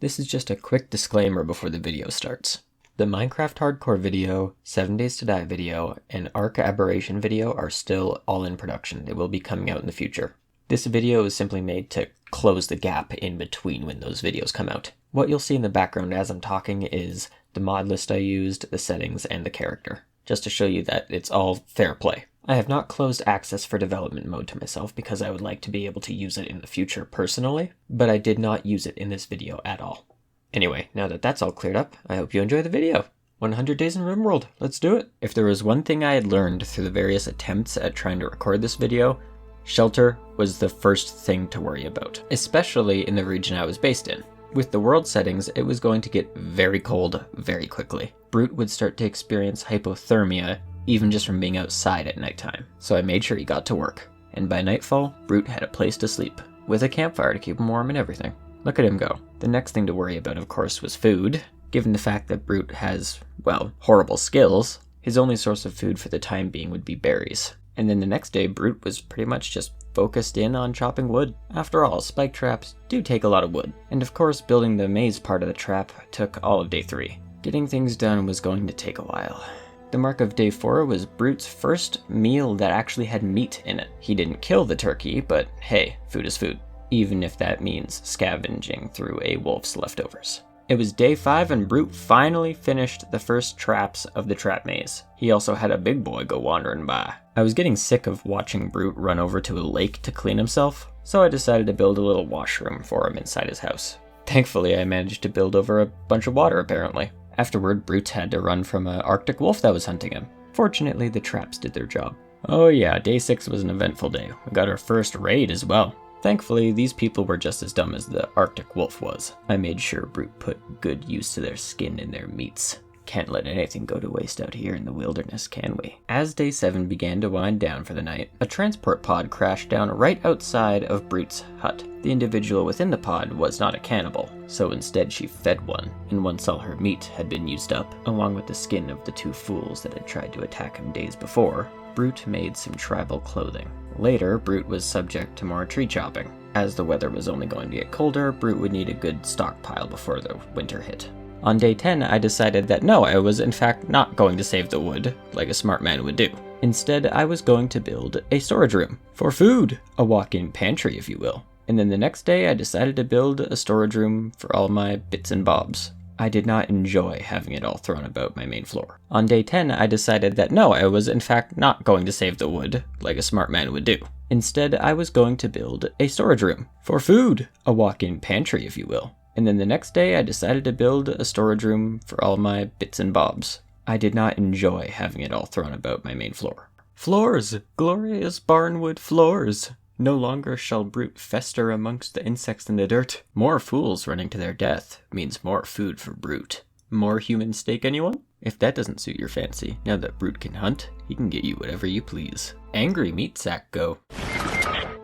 This is just a quick disclaimer before the video starts. The Minecraft Hardcore video, 7 Days to Die video, and Ark Aberration video are still all in production. They will be coming out in the future. This video is simply made to close the gap in between when those videos come out. What you'll see in the background as I'm talking is the mod list I used, the settings, and the character, just to show you that it's all fair play. I have not closed access for development mode to myself because I would like to be able to use it in the future personally, but I did not use it in this video at all. Anyway, now that that's all cleared up, I hope you enjoy the video. 100 days in Rimworld, let's do it! If there was one thing I had learned through the various attempts at trying to record this video, shelter was the first thing to worry about, especially in the region I was based in. With the world settings, it was going to get very cold very quickly. Brute would start to experience hypothermia even just from being outside at nighttime, so I made sure he got to work. And by nightfall, Brute had a place to sleep, with a campfire to keep him warm and everything. Look at him go. The next thing to worry about, of course, was food. Given the fact that Brute has, well, horrible skills, his only source of food for the time being would be berries. And then the next day, Brute was pretty much just focused in on chopping wood. After all, spike traps do take a lot of wood. And of course, building the maze part of the trap took all of day 3. Getting things done was going to take a while. The mark of day 4 was Brute's first meal that actually had meat in it. He didn't kill the turkey, but hey, food is food, even if that means scavenging through a wolf's leftovers. It was day 5 and Brute finally finished the first traps of the trap maze. He also had a big boy go wandering by. I was getting sick of watching Brute run over to a lake to clean himself, so I decided to build a little washroom for him inside his house. Thankfully, I managed to build over a bunch of water apparently. Afterward, Brute had to run from an Arctic wolf that was hunting him. Fortunately, the traps did their job. Oh yeah, day 6 was an eventful day. We got our first raid as well. Thankfully, these people were just as dumb as the Arctic wolf was. I made sure Brute put good use to their skin and their meats. Can't let anything go to waste out here in the wilderness, can we? As day 7 began to wind down for the night, a transport pod crashed down right outside of Brute's hut. The individual within the pod was not a cannibal, so instead she fed one, and once all her meat had been used up, along with the skin of the 2 fools that had tried to attack him days before, Brute made some tribal clothing. Later, Brute was subject to more tree chopping. As the weather was only going to get colder, Brute would need a good stockpile before the winter hit. On day 10, I decided that no, I was in fact not going to save the wood, like a smart man would do. Instead, I was going to build a storage room for food, a walk-in pantry if you will. And then the next day, I decided to build a storage room for all my bits and bobs. I did not enjoy having it all thrown about my main floor. On day 10, I decided that no, I was in fact not going to save the wood, like a smart man would do. Instead, I was going to build a storage room for food, a walk-in pantry if you will. And then the next day, I decided to build a storage room for all my bits and bobs. I did not enjoy having it all thrown about my main floor. Floors! Glorious barnwood floors! No longer shall Brute fester amongst the insects in the dirt. More fools running to their death means more food for Brute. More human steak, anyone? If that doesn't suit your fancy, now that Brute can hunt, he can get you whatever you please. Angry meat sack go.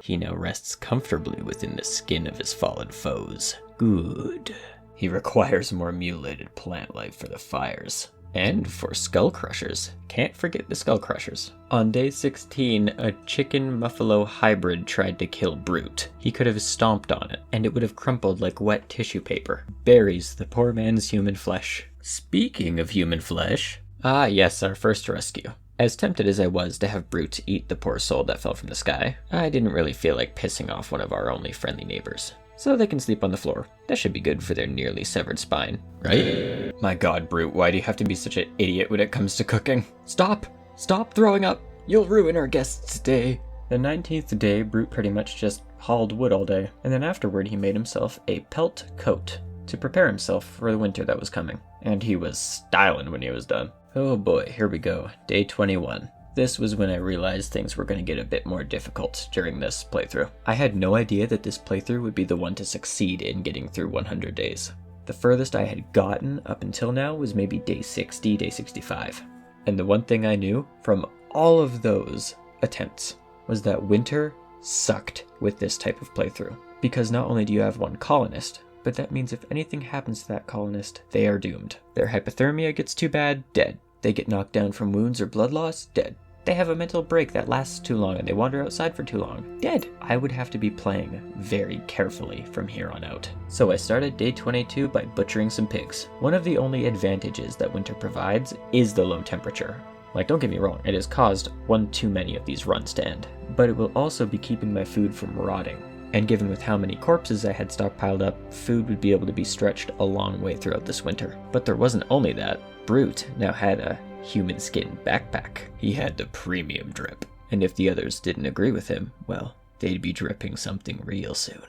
He now rests comfortably within the skin of his fallen foes. Good. He requires more mutilated plant life for the fires. And for skull crushers. Can't forget the skull crushers. On day 16, a chicken-muffalo hybrid tried to kill Brute. He could have stomped on it, and it would have crumpled like wet tissue paper. Berries, the poor man's human flesh. Speaking of human flesh... Ah yes, our first rescue. As tempted as I was to have Brute eat the poor soul that fell from the sky, I didn't really feel like pissing off one of our only friendly neighbors. So they can sleep on the floor. That should be good for their nearly severed spine, right? My god, Brute, why do you have to be such an idiot when it comes to cooking? Stop! Stop throwing up! You'll ruin our guest's day! The 19th day, Brute pretty much just hauled wood all day, and then afterward he made himself a pelt coat to prepare himself for the winter that was coming. And he was styling when he was done. Oh boy, here we go. Day 21. This was when I realized things were going to get a bit more difficult during this playthrough. I had no idea that this playthrough would be the one to succeed in getting through 100 days. The furthest I had gotten up until now was maybe day 60, day 65. And the one thing I knew from all of those attempts was that winter sucked with this type of playthrough. Because not only do you have one colonist, but that means if anything happens to that colonist, they are doomed. Their hypothermia gets too bad, dead. They get knocked down from wounds or blood loss, dead. They have a mental break that lasts too long and they wander outside for too long. Dead. I would have to be playing very carefully from here on out. So I started day 22 by butchering some pigs. One of the only advantages that winter provides is the low temperature. Like, don't get me wrong, it has caused one too many of these runs to end, but it will also be keeping my food from rotting. And given with how many corpses I had stockpiled up, food would be able to be stretched a long way throughout this winter. But there wasn't only that. Brute now had a human skin backpack. He had the premium drip. And if the others didn't agree with him, well, they'd be dripping something real soon.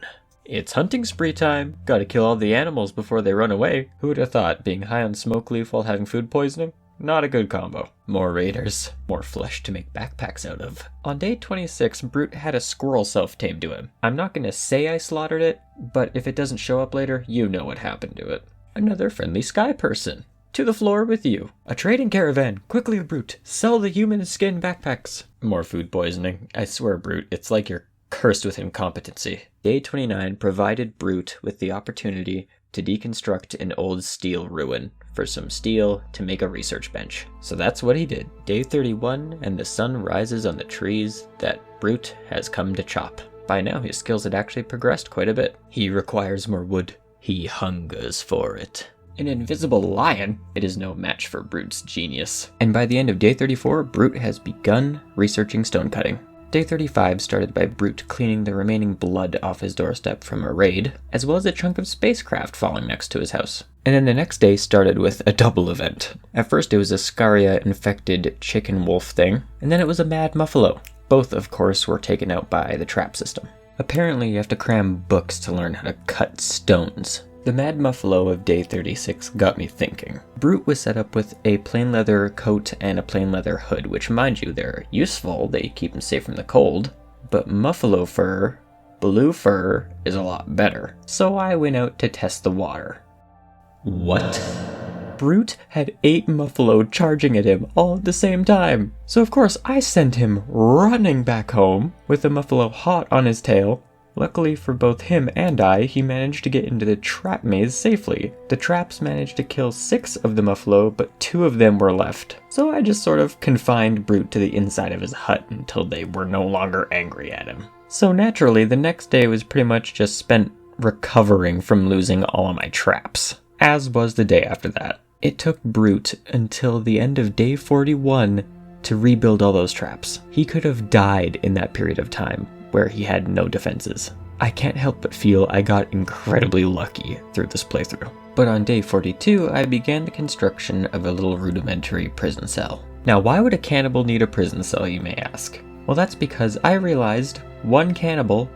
It's hunting spree time! Gotta kill all the animals before they run away. Who would have thought being high on smoke leaf while having food poisoning? Not a good combo. More raiders, more flesh to make backpacks out of. On day 26, Brute had a squirrel self-tamed to him. I'm not gonna say I slaughtered it, but if it doesn't show up later, you know what happened to it. Another friendly sky person. To the floor with you. A trading caravan. Quickly, Brute. Sell the human skin backpacks. More food poisoning. I swear, Brute, it's like you're cursed with incompetency. Day 29 provided Brute with the opportunity to deconstruct an old steel ruin for some steel to make a research bench. So that's what he did. Day 31, and the sun rises on the trees that Brute has come to chop. By now, his skills had actually progressed quite a bit. He requires more wood. He hungers for it. An invisible lion? It is no match for Brute's genius. And by the end of day 34, Brute has begun researching stone cutting. Day 35 started by Brute cleaning the remaining blood off his doorstep from a raid, as well as a chunk of spacecraft falling next to his house. And then the next day started with a double event. At first it was a Scaria-infected chicken wolf thing, and then it was a mad muffalo. Both, of course, were taken out by the trap system. Apparently you have to cram books to learn how to cut stones. The Mad Muffalo of day 36 got me thinking. Brute was set up with a plain leather coat and a plain leather hood, which, mind you, they're useful, they keep him safe from the cold, but Muffalo fur, blue fur, is a lot better. So I went out to test the water. What? Brute had 8 Muffalo charging at him all at the same time. So of course I sent him running back home with the Muffalo hot on his tail. Luckily for both him and I, he managed to get into the trap maze safely. The traps managed to kill 6 of the Muffalo, but 2 of them were left. So I just sort of confined Brute to the inside of his hut until they were no longer angry at him. So naturally, the next day was pretty much just spent recovering from losing all of my traps, as was the day after that. It took Brute until the end of day 41 to rebuild all those traps. He could have died in that period of time, where he had no defenses. I can't help but feel I got incredibly lucky through this playthrough. But on day 42, I began the construction of a little rudimentary prison cell. Now, why would a cannibal need a prison cell, you may ask? Well, that's because I realized one cannibal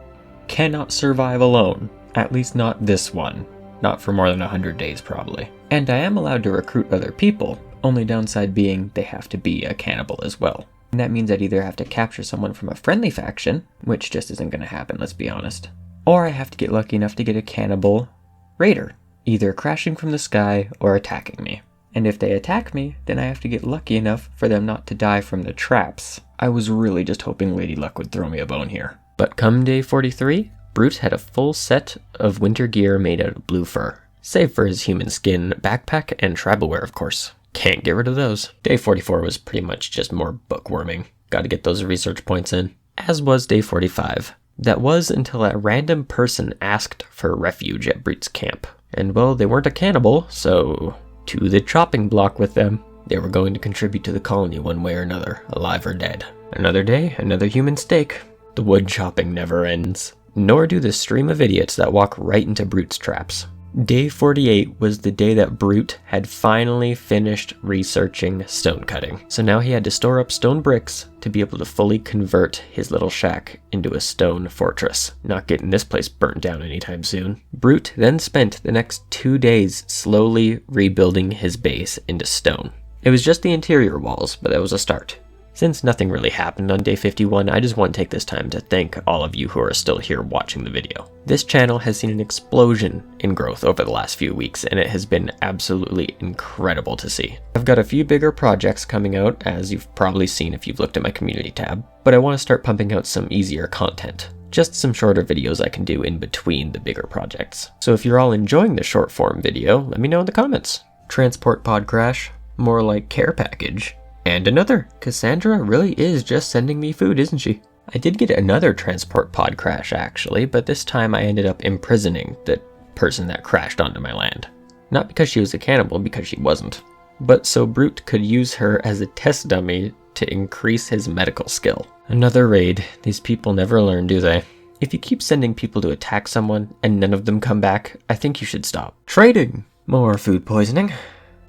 cannot survive alone. At least not this one. Not for more than 100 days, probably. And I am allowed to recruit other people, only downside being they have to be a cannibal as well. And that means I'd either have to capture someone from a friendly faction, which just isn't going to happen, let's be honest, or I have to get lucky enough to get a cannibal raider, either crashing from the sky or attacking me. And if they attack me, then I have to get lucky enough for them not to die from the traps. I was really just hoping Lady Luck would throw me a bone here. But come day 43, Brute had a full set of winter gear made out of blue fur, save for his human skin backpack and tribal wear, of course. Can't get rid of those. Day 44 was pretty much just more bookworming. Gotta get those research points in. As was day 45. That was until a random person asked for refuge at Brute's camp. And well, they weren't a cannibal, so to the chopping block with them. They were going to contribute to the colony one way or another, alive or dead. Another day, another human steak. The wood chopping never ends. Nor do the stream of idiots that walk right into Brute's traps. Day 48 was the day that Brute had finally finished researching stone cutting. So now he had to store up stone bricks to be able to fully convert his little shack into a stone fortress. Not getting this place burnt down anytime soon. Brute then spent the next 2 days slowly rebuilding his base into stone. It was just the interior walls, but that was a start. Since nothing really happened on day 51, I just want to take this time to thank all of you who are still here watching the video. This channel has seen an explosion in growth over the last few weeks, and it has been absolutely incredible to see. I've got a few bigger projects coming out, as you've probably seen if you've looked at my community tab, but I want to start pumping out some easier content. Just some shorter videos I can do in between the bigger projects. So if you're all enjoying the short form video, let me know in the comments. Transport pod crash? More like care package. And another. Cassandra really is just sending me food, isn't she? I did get another transport pod crash actually, but this time I ended up imprisoning the person that crashed onto my land. Not because she was a cannibal, because she wasn't, but so Brute could use her as a test dummy to increase his medical skill. Another raid. These people never learn, do they? If you keep sending people to attack someone and none of them come back, I think you should stop. Trading! More food poisoning.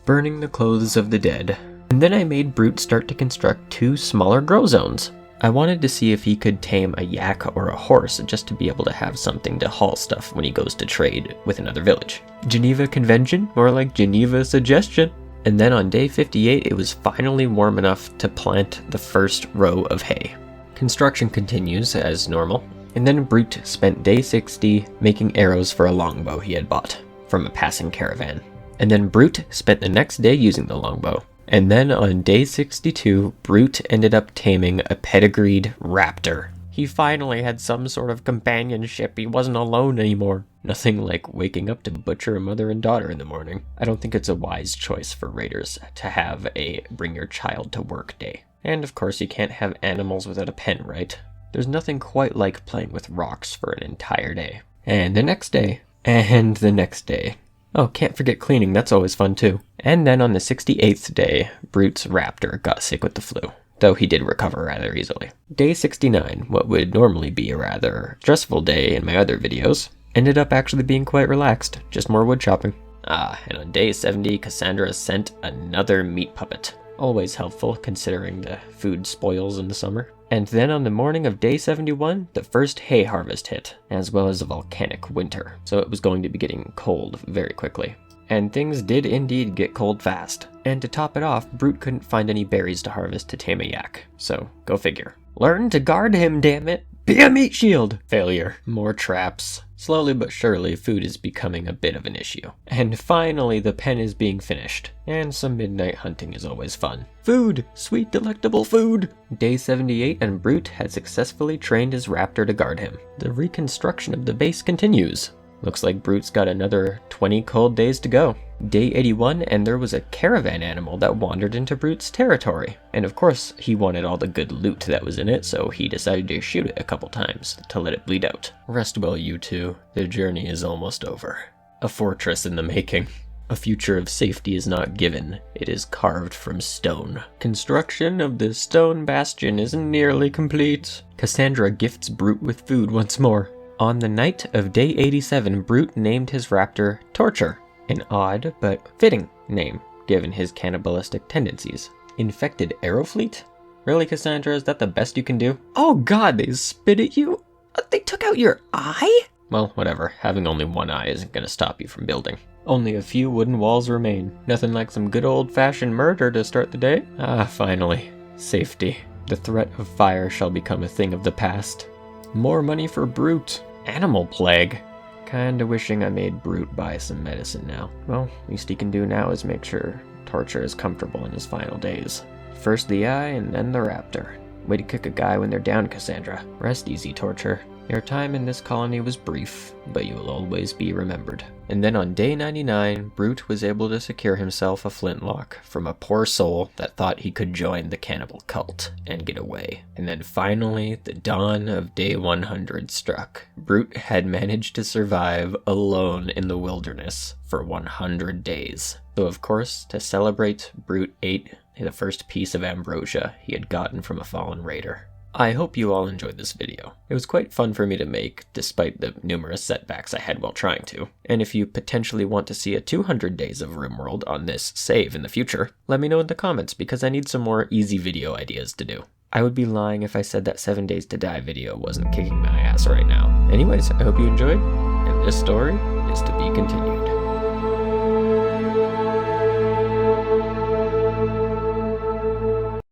Burning the clothes of the dead. And then I made Brute start to construct 2 smaller grow zones. I wanted to see if he could tame a yak or a horse just to be able to have something to haul stuff when he goes to trade with another village. Geneva Convention? More like Geneva Suggestion. And then on day 58, it was finally warm enough to plant the first row of hay. Construction continues as normal. And then Brute spent day 60 making arrows for a longbow he had bought from a passing caravan. And then Brute spent the next day using the longbow. And then on day 62, Brute ended up taming a pedigreed raptor. He finally had some sort of companionship. He wasn't alone anymore. Nothing like waking up to butcher a mother and daughter in the morning. I don't think it's a wise choice for raiders to have a bring your child to work day. And of course you can't have animals without a pen, right? There's nothing quite like playing with rocks for an entire day. And the next day. And the next day. Oh, can't forget cleaning, that's always fun too. And then on the 68th day, Brute's raptor got sick with the flu, though he did recover rather easily. Day 69, what would normally be a rather stressful day in my other videos, ended up actually being quite relaxed, just more wood chopping. And on day 70, Cassandra sent another meat puppet. Always helpful considering the food spoils in the summer. And then on the morning of day 71, the first hay harvest hit, as well as a volcanic winter, so it was going to be getting cold very quickly. And things did indeed get cold fast. And to top it off, Brute couldn't find any berries to harvest to tame a yak, so go figure. Learn to guard him, damn it! Be a meat shield! Failure. More traps. Slowly but surely, food is becoming a bit of an issue. And finally, the pen is being finished. And some midnight hunting is always fun. Food! Sweet, delectable food! Day 78, and Brute had successfully trained his raptor to guard him. The reconstruction of the base continues. Looks like Brute's got another 20 cold days to go. Day 81, and there was a caravan animal that wandered into Brute's territory. And of course, he wanted all the good loot that was in it, so he decided to shoot it a couple times to let it bleed out. Rest well, you two. The journey is almost over. A fortress in the making. A future of safety is not given, it is carved from stone. Construction of the stone bastion is nearly complete. Cassandra gifts Brute with food once more. On the night of day 87, Brute named his raptor Torture, an odd but fitting name given his cannibalistic tendencies. Infected Aerofleet? Really, Cassandra, is that the best you can do? Oh god, they spit at you? They took out your eye? Well, whatever, having only one eye isn't gonna stop you from building. Only a few wooden walls remain. Nothing like some good old-fashioned murder to start the day. Finally. Safety. The threat of fire shall become a thing of the past. More money for Brute. Animal plague. Kinda wishing I made Brute buy some medicine now. Well, least he can do now is make sure Torture is comfortable in his final days. First the eye and then the raptor. Way to kick a guy when they're down, Cassandra. Rest easy, Torture. Your time in this colony was brief, but you will always be remembered. And then on day 99, Brute was able to secure himself a flintlock from a poor soul that thought he could join the cannibal cult and get away. And then finally, the dawn of day 100 struck. Brute had managed to survive alone in the wilderness for 100 days. So of course, to celebrate, Brute ate the first piece of ambrosia he had gotten from a fallen raider. I hope you all enjoyed this video. It was quite fun for me to make, despite the numerous setbacks I had while trying to. And if you potentially want to see a 200 days of Rimworld on this save in the future, let me know in the comments because I need some more easy video ideas to do. I would be lying if I said that 7 Days to Die video wasn't kicking my ass right now. Anyways, I hope you enjoyed, and this story is to be continued.